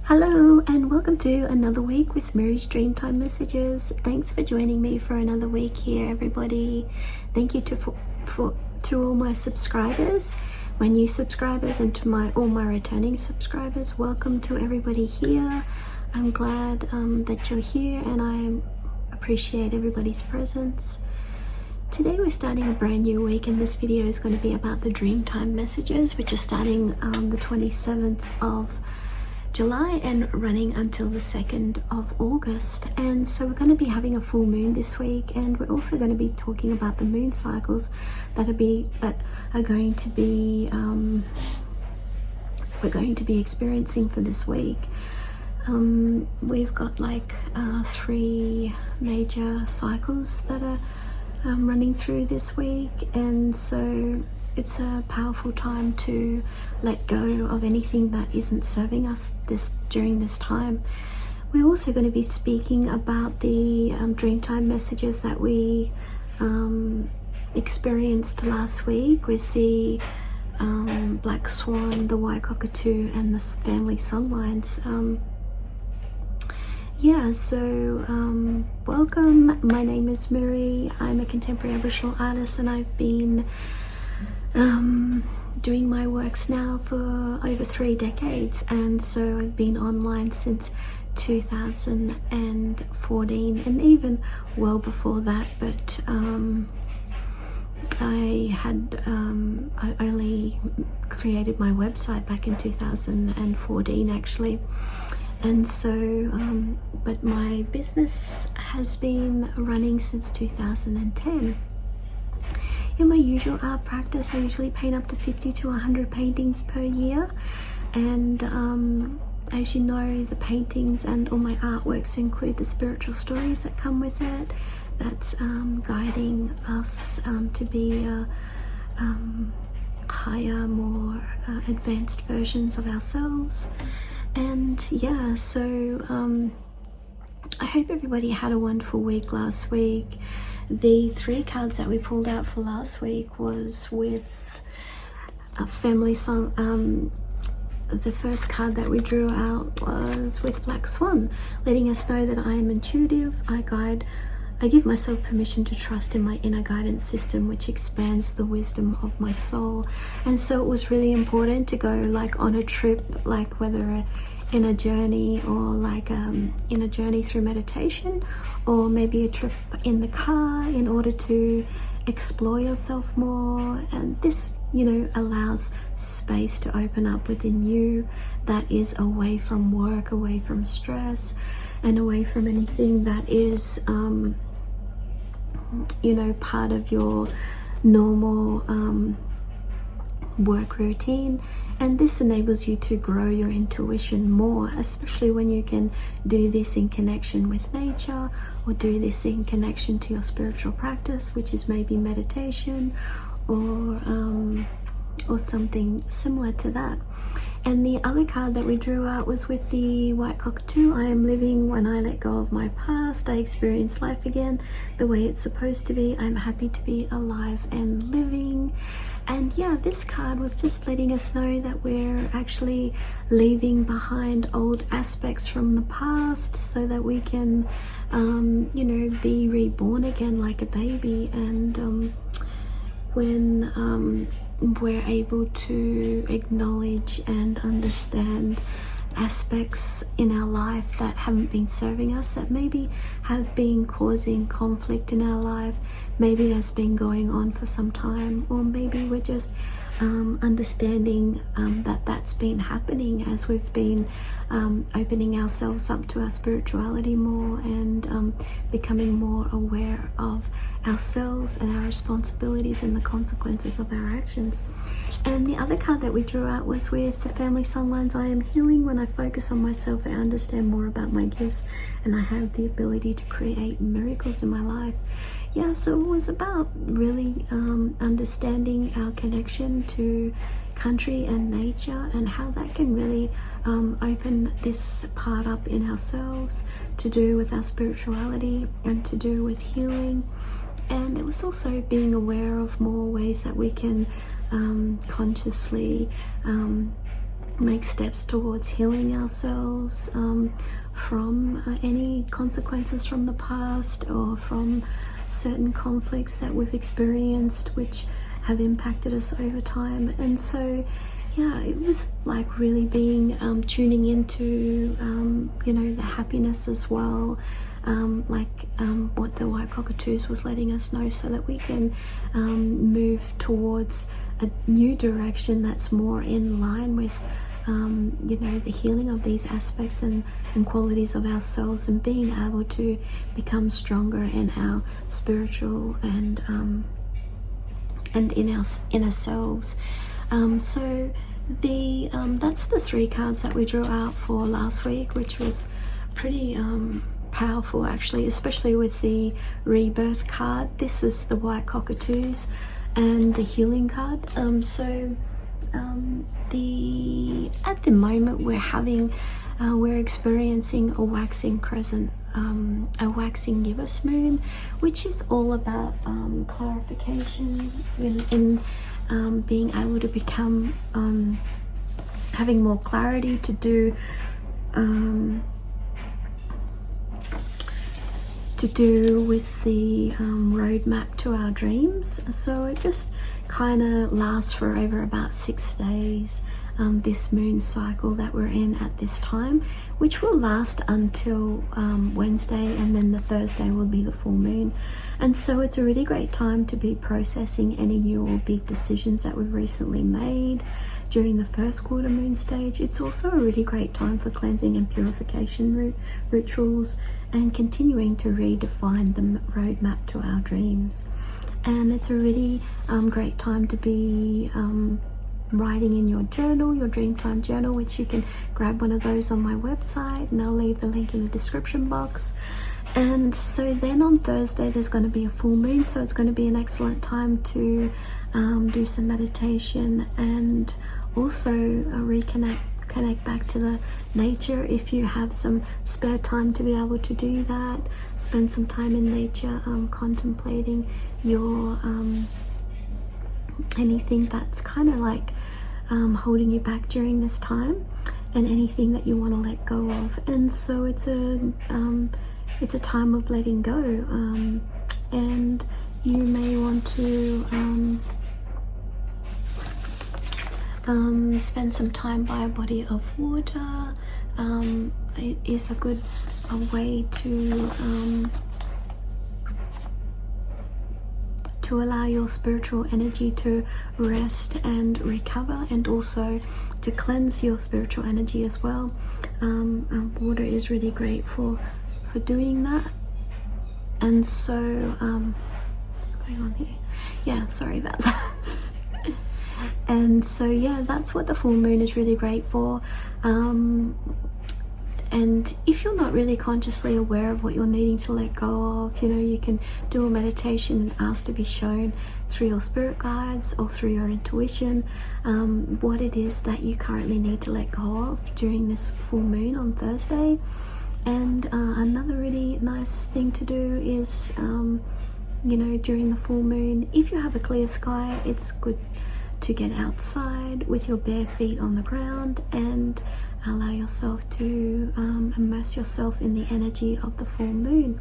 Hello and welcome to another week with Mirree's Dreamtime Messages. Thanks for joining me for another week here, everybody. Thank you to all my subscribers, my new subscribers, and to all my returning subscribers. Welcome to everybody here. I'm glad that you're here, and I appreciate everybody's presence. Today we're starting a brand new week, and this video is going to be about the Dreamtime Messages, which is starting the 27th of July and running until the 2nd of August. And so we're going to be having a full moon this week, and we're also going to be talking about the moon cycles that are going to be we're going to be experiencing for this week. We've got like 3 major cycles that are running through this week, and so it's a powerful time to let go of anything that isn't serving us during this time. We're also going to be speaking about the Dreamtime messages that we experienced last week with the Black Swan, the White Cockatoo, and the family songlines. Welcome. My name is Mirree. I'm a contemporary Aboriginal artist, and I've been doing my works now for over 3 decades, and so I've been online since 2014 and even well before that, but I only created my website back in 2014 actually, and so but my business has been running since 2010. In my usual art practice, I usually paint up to 50 to 100 paintings per year, and as you know, the paintings and all my artworks include the spiritual stories that come with it, that's guiding us to be higher, more advanced versions of ourselves. And yeah, so I hope everybody had a wonderful week last week. The 3 cards that we pulled out for last week was with a family song. The first card that we drew out was with Black Swan, letting us know that I am intuitive, I give myself permission to trust in my inner guidance system, which expands the wisdom of my soul. And so it was really important to go like on a trip, like whether in a journey or like in a journey through meditation, or maybe a trip in the car, in order to explore yourself more. And this, you know, allows space to open up within you that is away from work, away from stress, and away from anything that is you know, part of your normal work routine. And this enables you to grow your intuition more, especially when you can do this in connection with nature, or do this in connection to your spiritual practice, which is maybe meditation or something similar to that. And the other card that we drew out was with the White Cockatoo. I am living when I let go of my past. I experience life again the way it's supposed to be. I'm happy to be alive and living. And yeah, this card was just letting us know that we're actually leaving behind old aspects from the past so that we can, you know, be reborn again like a baby. And when we're able to acknowledge and understand aspects in our life that haven't been serving us, that maybe have been causing conflict in our life, maybe that's been going on for some time, or maybe we're just understanding that that's been happening as we've been opening ourselves up to our spirituality more, and becoming more aware of ourselves and our responsibilities and the consequences of our actions. And the other card that we drew out was with the family songlines. I am healing when I focus on myself and understand more about my gifts, and I have the ability to create miracles in my life. Yeah, so it was about really understanding our connection to country and nature, and how that can really open this part up in ourselves to do with our spirituality and to do with healing. And it was also being aware of more ways that we can consciously make steps towards healing ourselves from any consequences from the past or from certain conflicts that we've experienced which have impacted us over time. And so yeah, it was like really being tuning into the happiness as well, what the white cockatoos was letting us know, so that we can move towards a new direction that's more in line with the healing of these aspects and qualities of ourselves, and being able to become stronger in our spiritual and in our inner selves. So that's the 3 cards that we drew out for last week, which was pretty powerful actually, especially with the rebirth card. This is the white cockatoos and the healing card. At the moment we're experiencing a waxing crescent, a waxing gibbous moon, which is all about clarification in being able to become having more clarity to do with the roadmap to our dreams. So it just kind of lasts for over about 6 days, this moon cycle that we're in at this time, which will last until Wednesday, and then the Thursday will be the full moon. And so it's a really great time to be processing any new or big decisions that we've recently made during the first quarter moon stage. It's also a really great time for cleansing and purification rituals and continuing to redefine the roadmap to our dreams. And it's a really great time to be writing in your journal, your Dreamtime journal, which you can grab one of those on my website, and I'll leave the link in the description box. And so then on Thursday there's going to be a full moon, so it's going to be an excellent time to do some meditation and also connect back to the nature. If you have some spare time to be able to do that, spend some time in nature, contemplating your anything that's kind of like holding you back during this time, and anything that you want to let go of. And so it's a time of letting go, and you may want to spend some time by a body of water. It is a good way to allow your spiritual energy to rest and recover, and also to cleanse your spiritual energy as well. Water is really great for doing that. And so what's going on here? Yeah, sorry about that. And so yeah, that's what the full moon is really great for. And if you're not really consciously aware of what you're needing to let go of, you can do a meditation and ask to be shown through your spirit guides or through your intuition what it is that you currently need to let go of during this full moon on Thursday. And another really nice thing to do is, during the full moon, if you have a clear sky, it's good to get outside with your bare feet on the ground and allow yourself to immerse yourself in the energy of the full moon.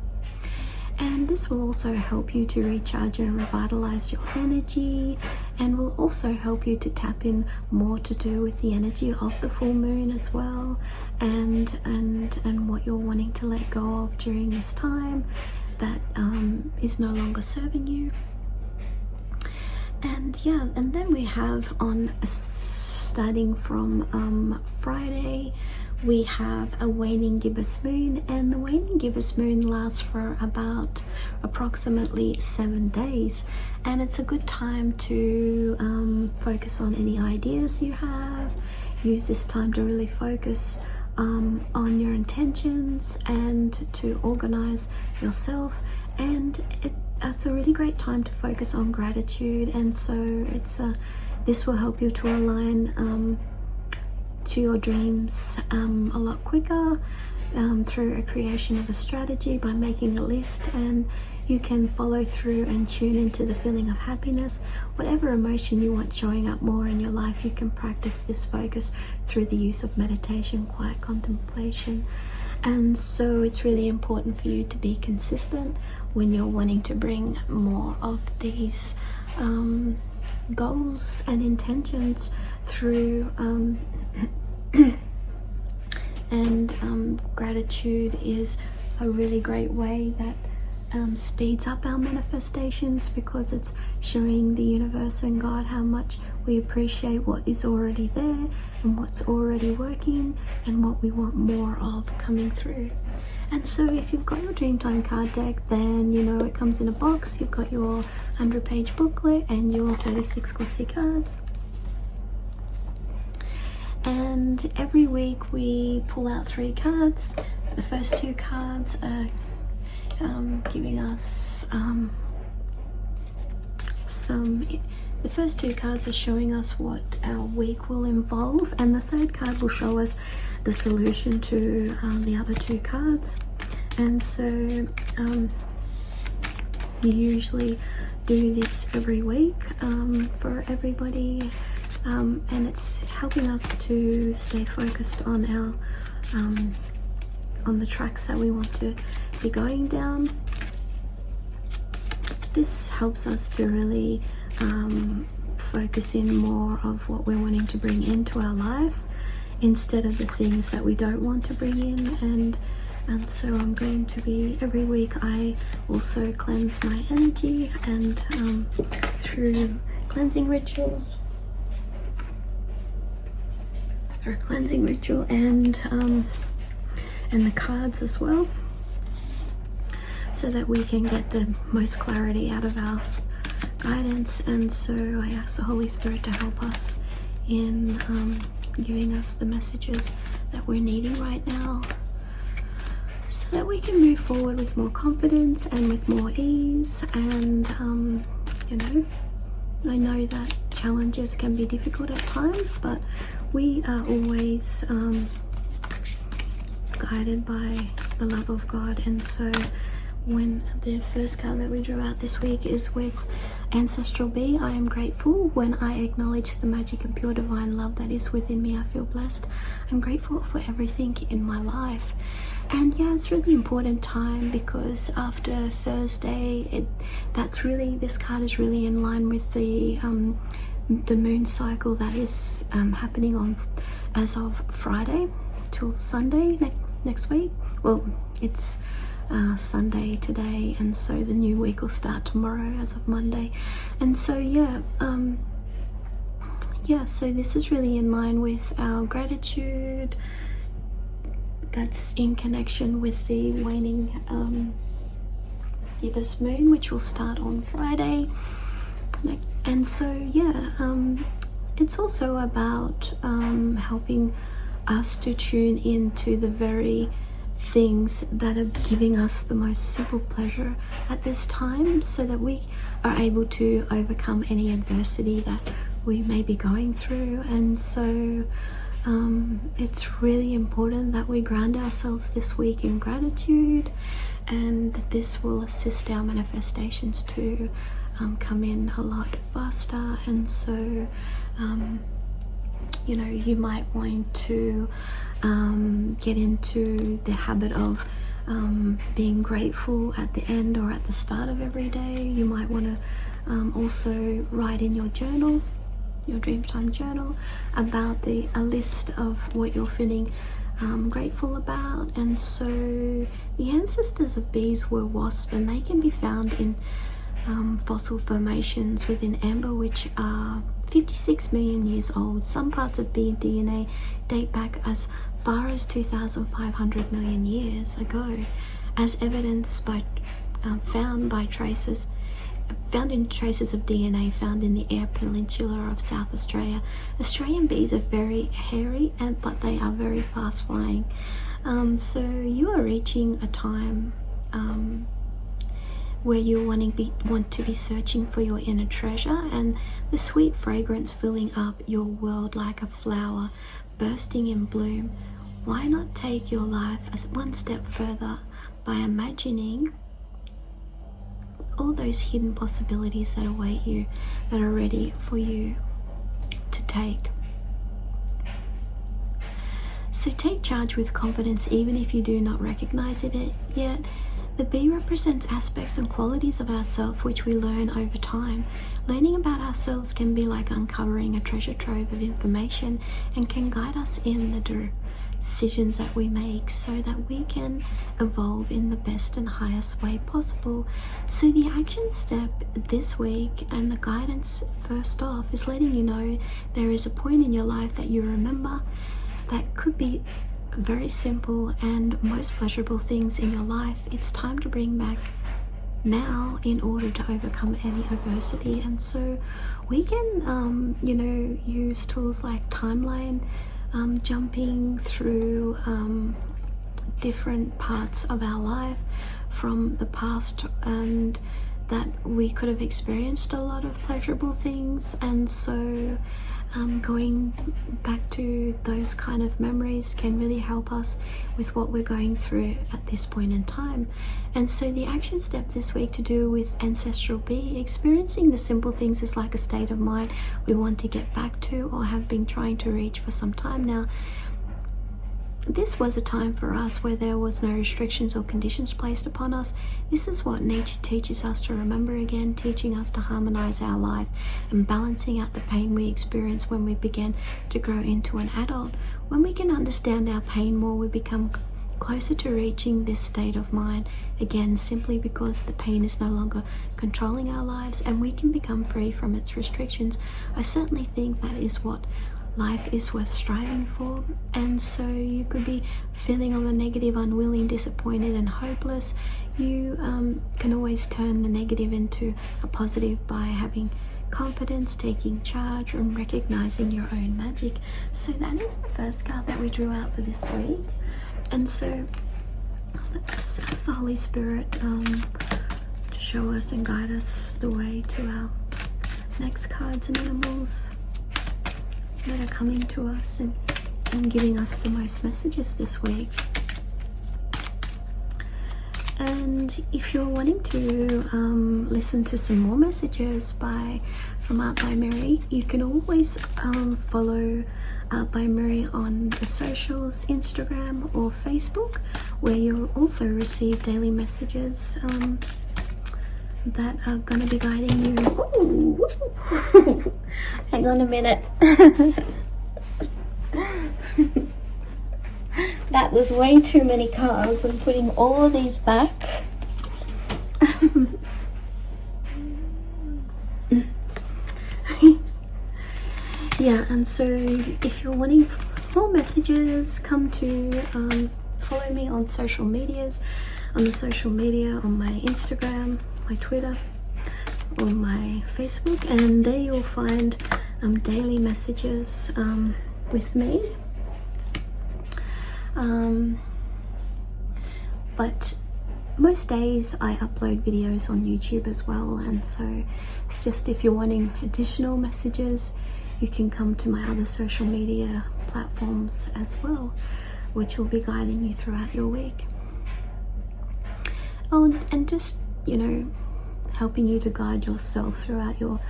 And this will also help you to recharge and revitalize your energy, and will also help you to tap in more to do with the energy of the full moon as well, and what you're wanting to let go of during this time that is no longer serving you. And yeah, and then we have on starting from Friday, we have a waning gibbous moon, and the waning gibbous moon lasts for about approximately 7 days, and it's a good time to focus on any ideas you have. Use this time to really focus on your intentions and to organize yourself, and it's a really great time to focus on gratitude. And so this will help you to align to your dreams a lot quicker, through a creation of a strategy by making a list, and you can follow through and tune into the feeling of happiness. Whatever emotion you want showing up more in your life, you can practice this focus through the use of meditation, quiet contemplation. And so it's really important for you to be consistent when you're wanting to bring more of these goals and intentions through and gratitude is a really great way that speeds up our manifestations, because it's showing the universe and God how much we appreciate what is already there and what's already working and what we want more of coming through. And so if you've got your Dreamtime card deck, then you know it comes in a box. You've got your 100-page booklet and your 36 glossy cards. And every week we pull out 3 cards. The first 2 cards are giving us the first 2 cards are showing us what our week will involve, and the 3rd card will show us the solution to the other 2 cards. And so we usually do this every week for everybody, and it's helping us to stay focused on our on the tracks that we want to be going down. This helps us to really focus in more of what we're wanting to bring into our life instead of the things that we don't want to bring in. And so I'm going to be, every week I also cleanse my energy, and through cleansing rituals, and the cards as well, so that we can get the most clarity out of our guidance. And so I ask the Holy Spirit to help us in giving us the messages that we're needing right now, so that we can move forward with more confidence and with more ease. And you know, I know that challenges can be difficult at times, but we are always guided by the love of God. And so when the first card that we drew out this week is with Ancestral Bee, I am grateful. When I acknowledge the magic and pure divine love that is within me, I feel blessed. I'm grateful for everything in my life. And yeah, it's really important time, because after Thursday, this card is really in line with the moon cycle that is happening on as of Friday till Sunday next week. Well, it's Sunday today, and so the new week will start tomorrow as of Monday. And so so this is really in line with our gratitude that's in connection with the waning gibbous moon, which will start on Friday. And so it's also about helping us to tune into the very things that are giving us the most simple pleasure at this time, so that we are able to overcome any adversity that we may be going through. And so it's really important that we ground ourselves this week in gratitude, and this will assist our manifestations to come in a lot faster. And so you know, you might want to get into the habit of being grateful at the end or at the start of every day. You might want to also write in your journal, your Dreamtime journal, about a list of what you're feeling grateful about. And so the ancestors of bees were wasps, and they can be found in fossil formations within amber, which are 56 million years old. Some parts of bee DNA date back as far as 2,500 million years ago, as evidenced by found in traces of DNA found in the Eyre Peninsula of South Australia. Australian bees are very hairy, but they are very fast flying. So you are reaching a time where you want to be searching for your inner treasure, and the sweet fragrance filling up your world like a flower bursting in bloom why not take your life as one step further by imagining all those hidden possibilities that await you, that are ready for you to take. So take charge with confidence, even if you do not recognize it yet. The bee represents aspects and qualities of ourselves which we learn over time. Learning about ourselves can be like uncovering a treasure trove of information and can guide us in the decisions that we make so that we can evolve in the best and highest way possible. So the action step this week and the guidance first off is letting you know there is a point in your life that you remember that could be very simple and most pleasurable things in your life. It's time to bring back now in order to overcome any adversity. And so we can use tools like timeline jumping through different parts of our life from the past, and that we could have experienced a lot of pleasurable things, and so going back to those kind of memories can really help us with what we're going through at this point in time. And so the action step this week to do with Ancestral Bee, experiencing the simple things is like a state of mind we want to get back to or have been trying to reach for some time now. This was a time for us where there was no restrictions or conditions placed upon us. This is what nature teaches us to remember again, teaching us to harmonize our life and balancing out the pain we experience when we begin to grow into an adult. When we can understand our pain more, we become closer to reaching this state of mind again, simply because the pain is no longer controlling our lives and we can become free from its restrictions. I certainly think that is what life is worth striving for. And so you could be feeling on the negative, unwilling, disappointed and hopeless. You can always turn the negative into a positive by having confidence, taking charge and recognizing your own magic. So that is the first card that we drew out for this week. And so let's ask the Holy Spirit to show us and guide us the way to our next cards and animals that are coming to us and giving us the most messages this week. And if you're wanting to listen to some more messages from Art by Mirree, you can always follow Art by Mirree on the socials, Instagram or Facebook, where you'll also receive daily messages that are going to be guiding you. Ooh. Hang on a minute. That was way too many cards. I'm putting all of these back. Yeah, and so if you're wanting more messages, come to follow me on social medias, on my Instagram, my Twitter, or my Facebook, and there you'll find daily messages with me. But most days I upload videos on YouTube as well, and so it's just if you're wanting additional messages, you can come to my other social media platforms as well, which will be guiding you throughout your week. Oh, and just, helping you to guide yourself throughout your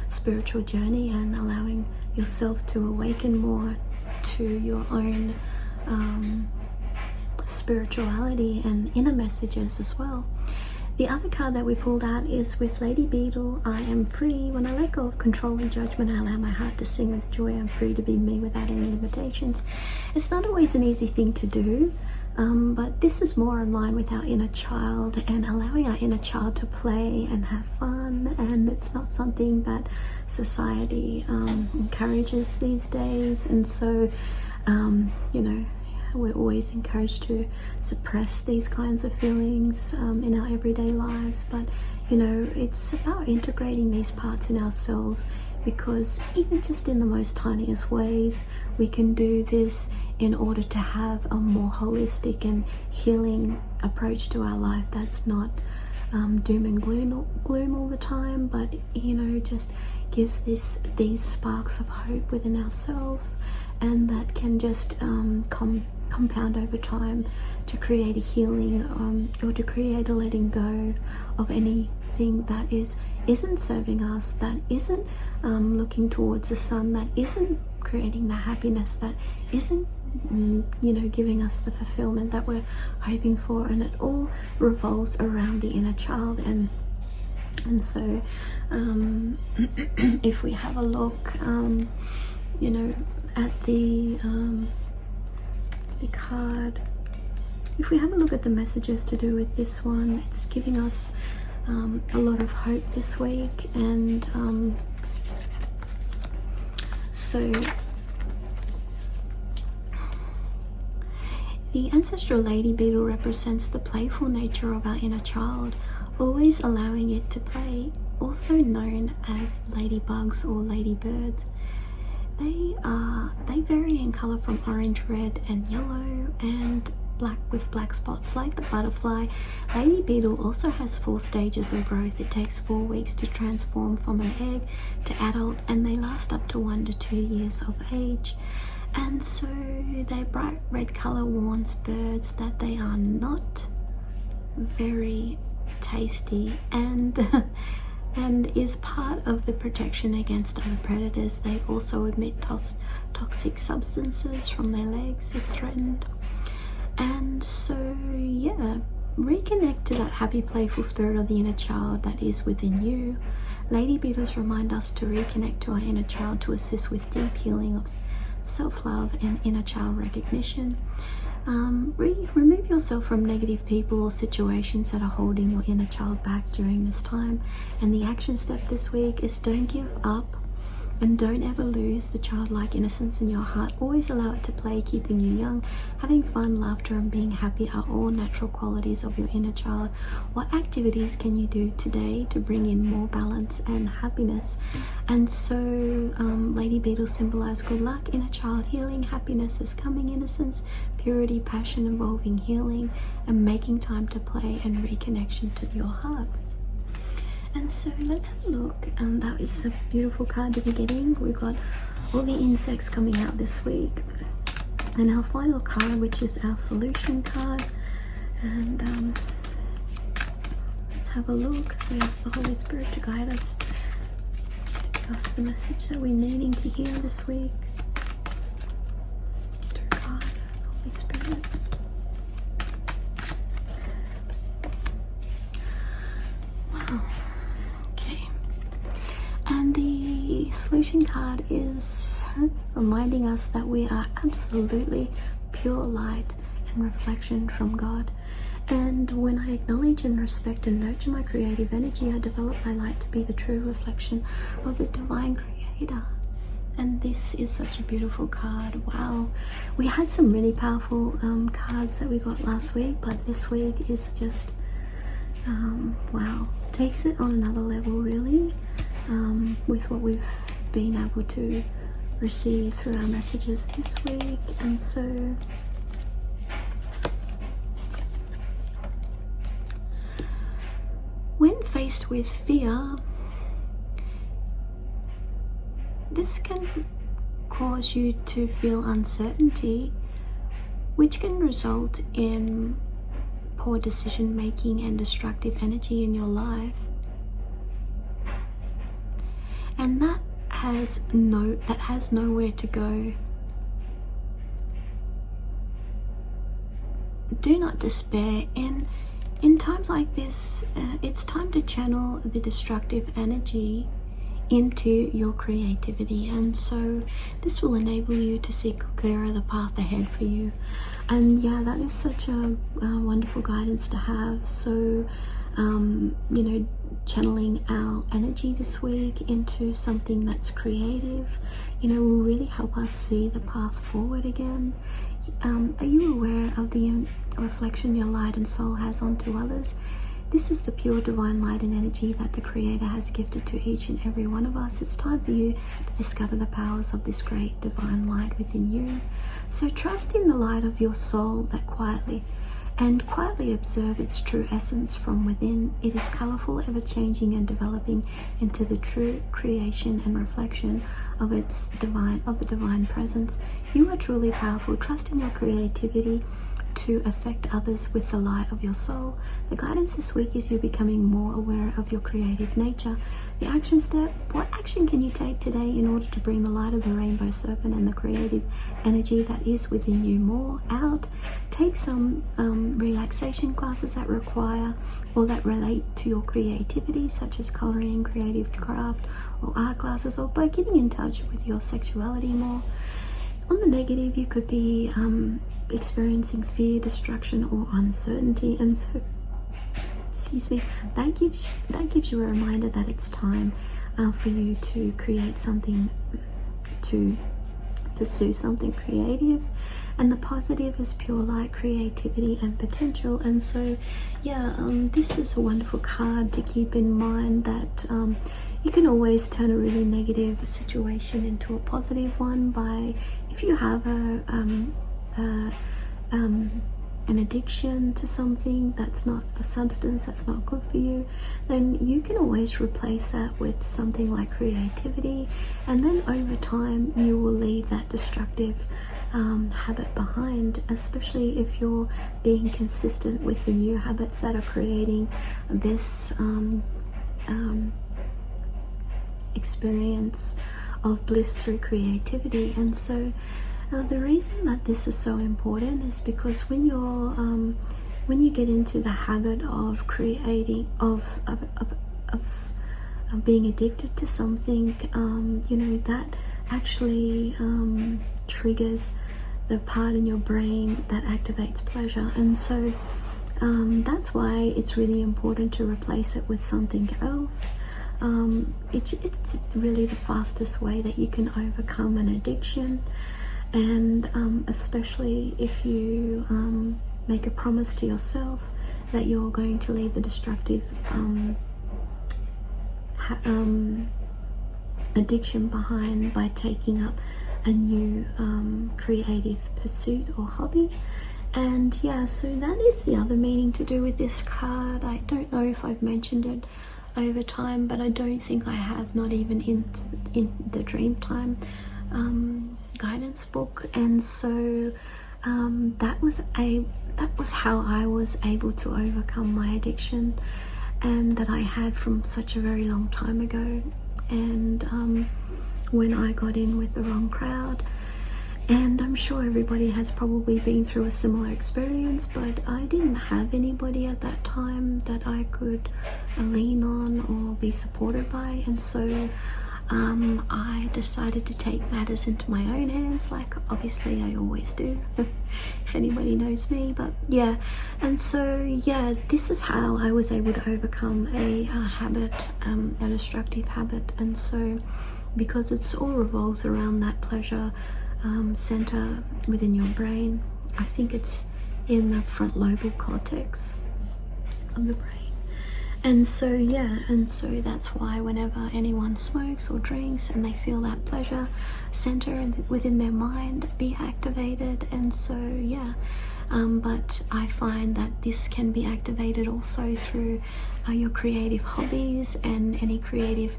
spiritual journey and allowing yourself to awaken more to your own spirituality and inner messages as well. The other card that we pulled out is with Lady Beetle. I am free. When I let go of control and judgment, I allow my heart to sing with joy. I'm free to be me without any limitations. It's not always an easy thing to do, but this is more in line with our inner child and allowing our inner child to play and have fun. And it's not something that society encourages these days. And so, we're always encouraged to suppress these kinds of feelings in our everyday lives, but it's about integrating these parts in ourselves, because even just in the most tiniest ways we can do this in order to have a more holistic and healing approach to our life that's not doom and gloom all the time, but just gives these sparks of hope within ourselves, and that can just compound over time to create a healing, or to create a letting go of anything that isn't serving us, that isn't looking towards the sun, that isn't creating the happiness, that isn't giving us the fulfillment that we're hoping for. And it all revolves around the inner child. And so if we have a look at the card, if we have a look at the messages to do with this one, it's giving us a lot of hope this week. And so the ancestral lady beetle represents the playful nature of our inner child, always allowing it to play, also known as ladybugs or ladybirds. They vary in color from orange, red and yellow, and black with black spots like the butterfly. Lady beetle also has 4 stages of growth. It takes 4 weeks to transform from an egg to adult, and they last up to 1 to 2 years of age. And so their bright red color warns birds that they are not very tasty, and is part of the protection against other predators. They also emit toxic substances from their legs if threatened. And so yeah, reconnect to that happy, playful spirit of the inner child that is within you. Lady beetles remind us to reconnect to our inner child to assist with deep healing of self-love and inner child recognition. Remove yourself from negative people or situations that are holding your inner child back during this time. And the action step this week is don't give up, and don't ever lose the childlike innocence in your heart. Always allow it to play, keeping you young. Having fun, laughter and being happy are all natural qualities of your inner child. What activities can you do today to bring in more balance and happiness? And so lady beetles symbolize good luck, inner child healing, happiness is coming, innocence, purity, passion, involving healing, and making time to play and reconnection to your heart. And so let's have a look. That is a beautiful card to be getting. We've got all the insects coming out this week, and our final card, which is our solution card. And let's have a look. So it's the Holy Spirit to guide us, to give us the message that we're needing to hear this week. Dear God, Holy Spirit. Wow. And the solution card is reminding us that we are absolutely pure light and reflection from God. And when I acknowledge and respect and nurture my creative energy, I develop my light to be the true reflection of the divine creator. And this is such a beautiful card. Wow. We had some really powerful cards that we got last week, but this week is just, wow. Takes it on another level, really. With what we've been able to receive through our messages this week. And so when faced with fear, this can cause you to feel uncertainty, which can result in poor decision making and destructive energy in your life. And that has nowhere to go. Do not despair. And in times like this, it's time to channel the destructive energy into your creativity. And so this will enable you to see clearer the path ahead for you. And yeah, that is such a wonderful guidance to have. So channeling our energy this week into something that's creative, will really help us see the path forward again. Are you aware of the reflection your light and soul has onto others? This is the pure divine light and energy that the Creator has gifted to each and every one of us. It's time for you to discover the powers of this great divine light within you. So trust in the light of your soul that quietly and quietly observe its true essence from within. It is colorful, ever-changing, and developing into the true creation and reflection of the divine presence. You are truly powerful. Trust in your creativity to affect others with the light of your soul. The guidance this week is you becoming more aware of your creative nature. The action step: what action can you take today in order to bring the light of the rainbow serpent and the creative energy that is within you more out? Take some relaxation classes that require or that relate to your creativity, such as coloring, creative craft, or art classes, or by getting in touch with your sexuality more. On the negative, you could be experiencing fear, distraction, or uncertainty, and so that gives you a reminder that it's time for you to create something, to pursue something creative. And the positive is pure light, creativity, and potential. And so this is a wonderful card to keep in mind, that you can always turn a really negative situation into a positive one by, if you have an addiction to something that's not a substance, that's not good for you, then you can always replace that with something like creativity, and then over time you will leave that destructive habit behind, especially if you're being consistent with the new habits that are creating this experience of bliss through creativity. And so the reason that this is so important is because when you get into the habit of creating, of being addicted to something, that actually triggers the part in your brain that activates pleasure. And so that's why it's really important to replace it with something else. It's really the fastest way that you can overcome an addiction. And especially if you make a promise to yourself that you're going to leave the destructive addiction behind by taking up a new creative pursuit or hobby. And so that is the other meaning to do with this card. I don't know if I've mentioned it over time, but I don't think I have, not even in the Dreamtime guidance book. And so that was how I was able to overcome my addiction, and that I had from such a very long time ago. And when I got in with the wrong crowd, and I'm sure everybody has probably been through a similar experience, but I didn't have anybody at that time that I could lean on or be supported by. And so I decided to take matters into my own hands, like obviously I always do, if anybody knows me. But and so this is how I was able to overcome a habit, a destructive habit. And so because it's all revolves around that pleasure center within your brain, I think it's in the front lobal cortex of the brain. And so that's why whenever anyone smokes or drinks and they feel that pleasure center within their mind be activated. And so but I find that this can be activated also through your creative hobbies and any creative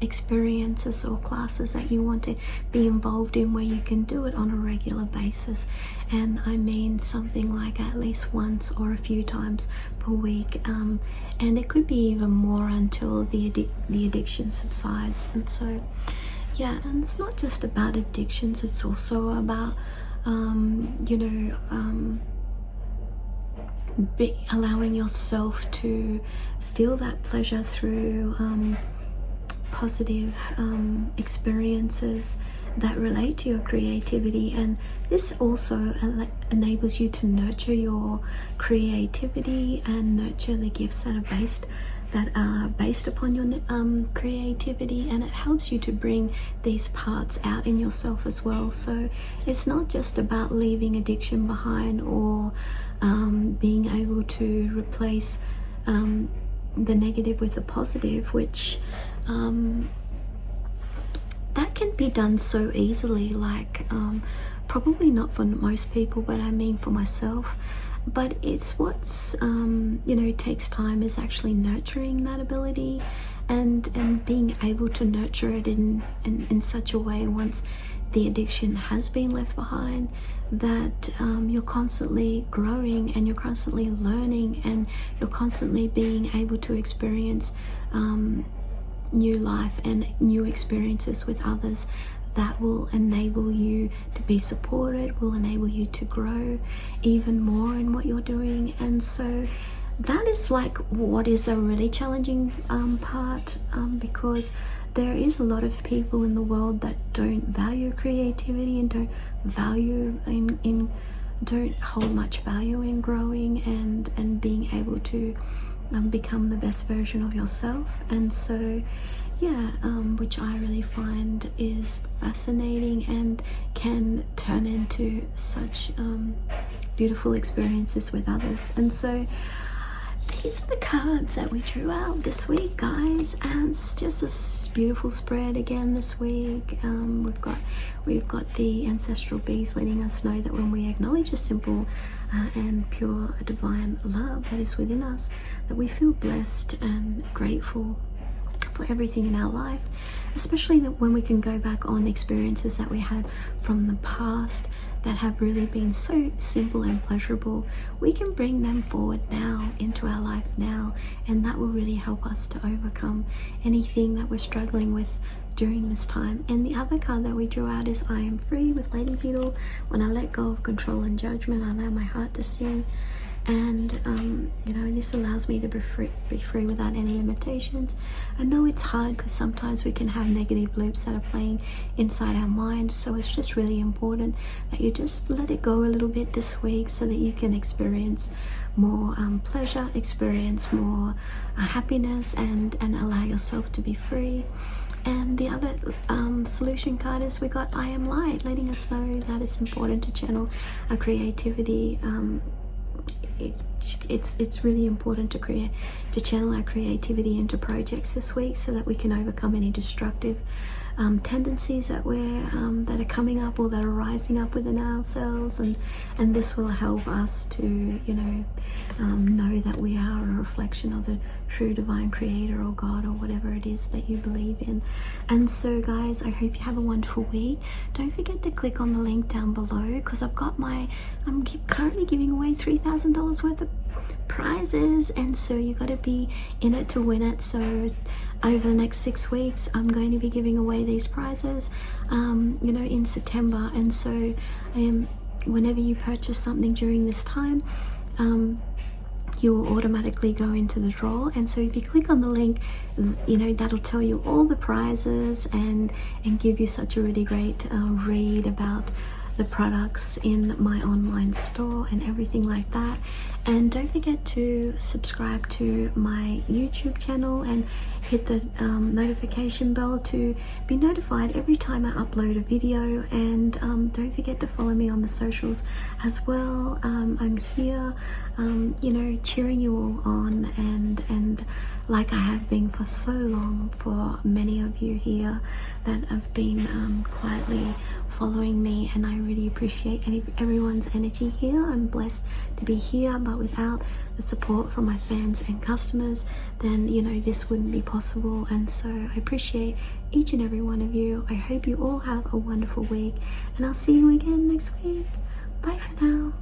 experiences or classes that you want to be involved in, where you can do it on a regular basis. And I mean something like at least once or a few times per week, and it could be even more until the addiction subsides. And so and it's not just about addictions, it's also about allowing yourself to feel that pleasure through positive experiences that relate to your creativity. And this also enables you to nurture your creativity and nurture the gifts that are based upon your creativity, and it helps you to bring these parts out in yourself as well. So it's not just about leaving addiction behind or being able to replace the negative with the positive, which that can be done so easily, like probably not for most people, but I mean for myself. But it's what's you know, takes time, is actually nurturing that ability and being able to nurture it in such a way, once the addiction has been left behind, that you're constantly growing and you're constantly learning and you're constantly being able to experience new life and new experiences with others that will enable you to be supported, will enable you to grow even more in what you're doing. And so that is like what is a really challenging part, because there is a lot of people in the world that don't value creativity and don't value don't hold much value in growing and being able to become the best version of yourself. And so yeah, which I really find is fascinating and can turn into such beautiful experiences with others. And so these are the cards that we drew out this week, guys, and it's just a beautiful spread again this week. We've got the ancestral bees letting us know that when we acknowledge a simple and pure divine love that is within us, that we feel blessed and grateful for everything in our life, especially that when we can go back on experiences that we had from the past that have really been so simple and pleasurable, we can bring them forward now into our life now, and that will really help us to overcome anything that we're struggling with during this time. And the other card that we drew out is I am free with Lady Beetle. When I let go of control and judgment, I allow my heart to sing. And you know, this allows me to be free without any limitations. I know it's hard because sometimes we can have negative loops that are playing inside our mind, so it's just really important that you just let it go a little bit this week so that you can experience more pleasure, experience more happiness, and allow yourself to be free. And the other solution card is we got I am light, letting us know that it's important to channel our creativity. It's really important to channel our creativity into projects this week so that we can overcome any destructive tendencies that are coming up or that are rising up within ourselves, and this will help us to, you know that we are a reflection of the true divine creator or God or whatever it is that you believe in. And so guys, I hope you have a wonderful week. Don't forget to click on the link down below, because I'm currently giving away $3,000 worth of prizes, and so you got to be in it to win it. So over the next 6 weeks I'm going to be giving away these prizes in September. And so whenever you purchase something during this time, you will automatically go into the draw. And so if you click on the link, that'll tell you all the prizes and give you such a really great read about the products in my online store and everything like that. And don't forget to subscribe to my YouTube channel and hit the notification bell to be notified every time I upload a video. And don't forget to follow me on the socials as well. I'm here cheering you all on, and like I have been for so long for many of you here that have been quietly following me, and I really appreciate everyone's energy here. I'm blessed to be here, but without the support from my fans and customers, then this wouldn't be possible. And so I appreciate each and every one of you. I hope you all have a wonderful week, and I'll see you again next week. Bye for now.